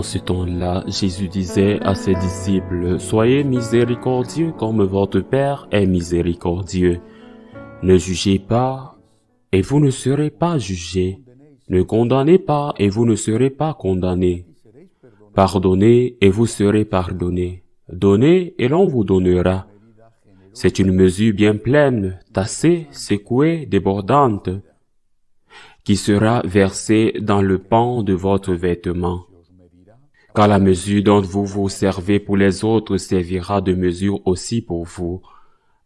En ce temps-là, Jésus disait à ses disciples, « Soyez miséricordieux comme votre Père est miséricordieux. Ne jugez pas, et vous ne serez pas jugés. Ne condamnez pas, et vous ne serez pas condamnés. Pardonnez, et vous serez pardonnés. Donnez, et l'on vous donnera. C'est une mesure bien pleine, tassée, secouée, débordante, qui sera versée dans le pan de votre vêtement. Car la mesure dont vous vous servez pour les autres servira de mesure aussi pour vous. »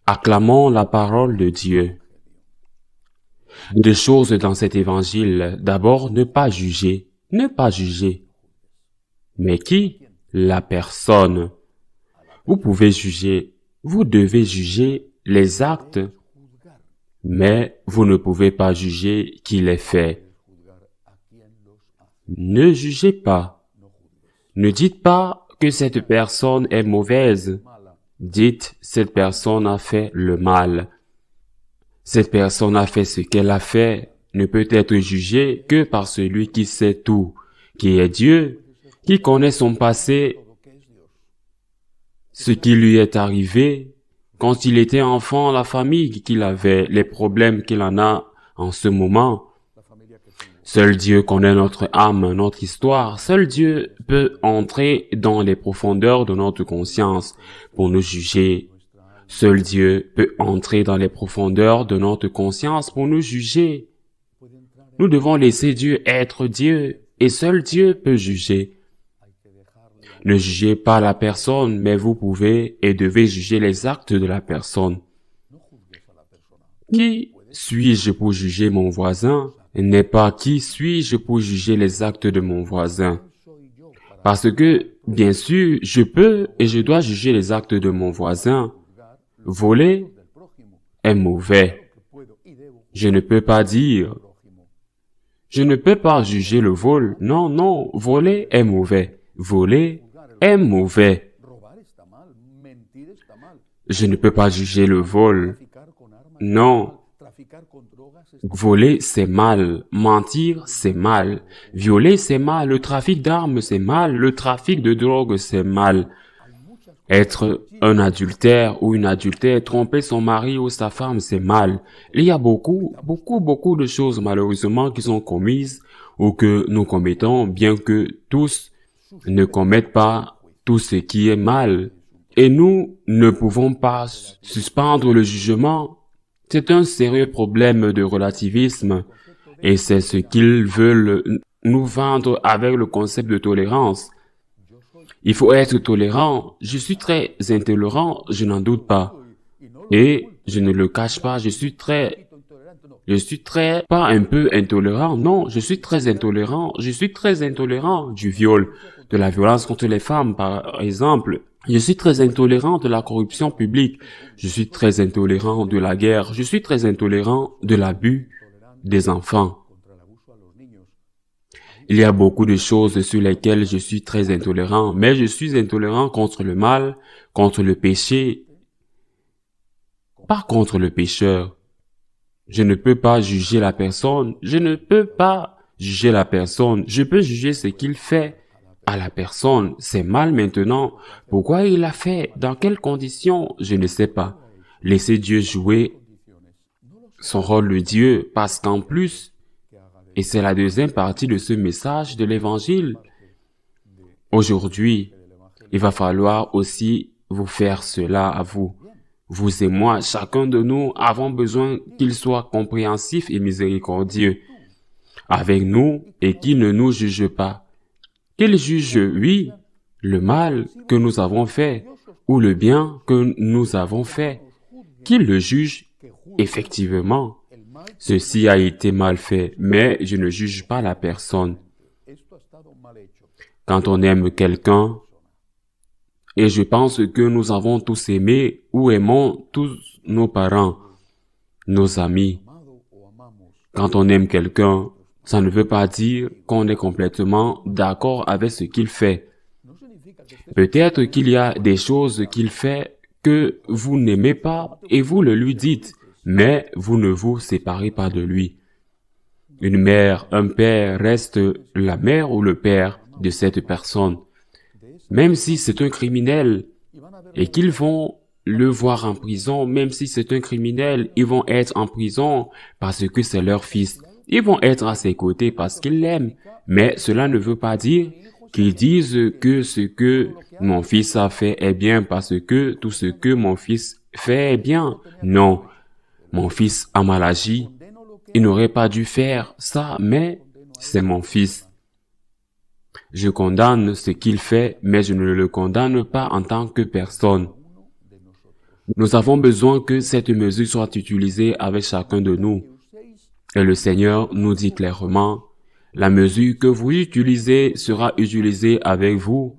Acclamons la parole de Dieu. Deux choses dans cet évangile. D'abord, ne pas juger. Ne pas juger. Mais qui? La personne. Vous pouvez juger. Vous devez juger les actes. Mais vous ne pouvez pas juger qui les fait. Ne jugez pas. Ne dites pas que cette personne est mauvaise. Dites, cette personne a fait le mal. Cette personne a fait ce qu'elle a fait, ne peut être jugée que par celui qui sait tout, qui est Dieu, qui connaît son passé, ce qui lui est arrivé quand il était enfant, la famille qu'il avait, les problèmes qu'il en a en ce moment. Seul Dieu connaît notre âme, notre histoire. Seul Dieu peut entrer dans les profondeurs de notre conscience pour nous juger. Seul Dieu peut entrer dans les profondeurs de notre conscience pour nous juger. Nous devons laisser Dieu être Dieu, et seul Dieu peut juger. Ne jugez pas la personne, mais vous pouvez et devez juger les actes de la personne. Qui suis-je pour juger mon voisin? N'est pas qui suis-je pour juger les actes de mon voisin. Parce que, bien sûr, je peux et je dois juger les actes de mon voisin. Voler est mauvais. Je ne peux pas dire. Je ne peux pas juger le vol. Non, non, voler est mauvais. Voler est mauvais. Je ne peux pas juger le vol. Non. Voler, c'est mal. Mentir, c'est mal. Violer, c'est mal. Le trafic d'armes, c'est mal. Le trafic de drogue, c'est mal. Être un adultère ou une adultère, tromper son mari ou sa femme, c'est mal. Il y a beaucoup de choses malheureusement qui sont commises ou que nous commettons, bien que tous ne commettent pas tout ce qui est mal. Et nous ne pouvons pas suspendre le jugement. C'est un sérieux problème de relativisme et c'est ce qu'ils veulent nous vendre avec le concept de tolérance. Il faut être tolérant. Je suis très intolérant, je n'en doute pas. Et je ne le cache pas, je suis très, pas un peu intolérant, non, je suis très intolérant. Je suis très intolérant du viol, de la violence contre les femmes, par exemple. Je suis très intolérant de la corruption publique. Je suis très intolérant de la guerre. Je suis très intolérant de l'abus des enfants. Il y a beaucoup de choses sur lesquelles je suis très intolérant, mais je suis intolérant contre le mal, contre le péché, pas contre le pécheur. Je ne peux pas juger la personne. Je ne peux pas juger la personne. Je peux juger ce qu'il fait à la personne. C'est mal maintenant. Pourquoi il l'a fait? Dans quelles conditions? Je ne sais pas. Laissez Dieu jouer son rôle de Dieu, parce qu'en plus, et c'est la deuxième partie de ce message de l'Évangile, aujourd'hui, il va falloir aussi vous faire cela à vous. Vous et moi, chacun de nous avons besoin qu'il soit compréhensif et miséricordieux avec nous et qu'il ne nous juge pas. Qu'il juge, oui, le mal que nous avons fait ou le bien que nous avons fait. Qu'il le juge, effectivement. Ceci a été mal fait, mais je ne juge pas la personne. Quand on aime quelqu'un, et je pense que nous avons tous aimé ou aimons tous nos parents, nos amis. Quand on aime quelqu'un, ça ne veut pas dire qu'on est complètement d'accord avec ce qu'il fait. Peut-être qu'il y a des choses qu'il fait que vous n'aimez pas et vous le lui dites, mais vous ne vous séparez pas de lui. Une mère, un père reste la mère ou le père. de cette personne. Même si c'est un criminel et qu'ils vont le voir en prison, même si c'est un criminel, ils vont être en prison parce que c'est leur fils. Ils vont être à ses côtés parce qu'ils l'aiment. Mais cela ne veut pas dire qu'ils disent que ce que mon fils a fait est bien parce que tout ce que mon fils fait est bien. Non, mon fils a mal agi. Il n'aurait pas dû faire ça, mais c'est mon fils. Je condamne ce qu'il fait, mais je ne le condamne pas en tant que personne. Nous avons besoin que cette mesure soit utilisée avec chacun de nous. Et le Seigneur nous dit clairement, la mesure que vous utilisez sera utilisée avec vous.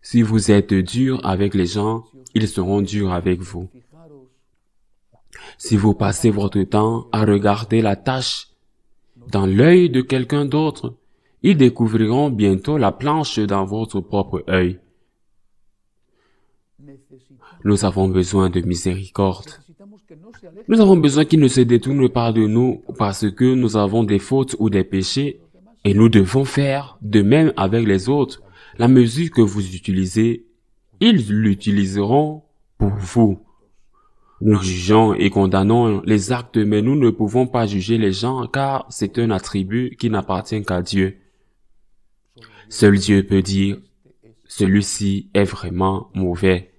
Si vous êtes dur avec les gens, ils seront durs avec vous. Si vous passez votre temps à regarder la tache dans l'œil de quelqu'un d'autre, ils découvriront bientôt la planche dans votre propre œil. Nous avons besoin de miséricorde. Nous avons besoin qu'ils ne se détournent pas de nous parce que nous avons des fautes ou des péchés et nous devons faire de même avec les autres. La mesure que vous utilisez, ils l'utiliseront pour vous. Nous jugeons et condamnons les actes, mais nous ne pouvons pas juger les gens car c'est un attribut qui n'appartient qu'à Dieu. Seul Dieu peut dire, celui-ci est vraiment mauvais.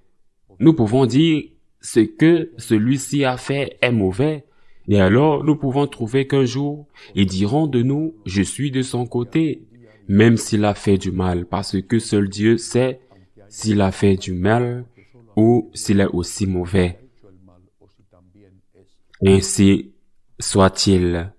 Nous pouvons dire, ce que celui-ci a fait est mauvais. Et alors, nous pouvons trouver qu'un jour, ils diront de nous, je suis de son côté, même s'il a fait du mal, parce que seul Dieu sait s'il a fait du mal ou s'il est aussi mauvais. Ainsi soit-il.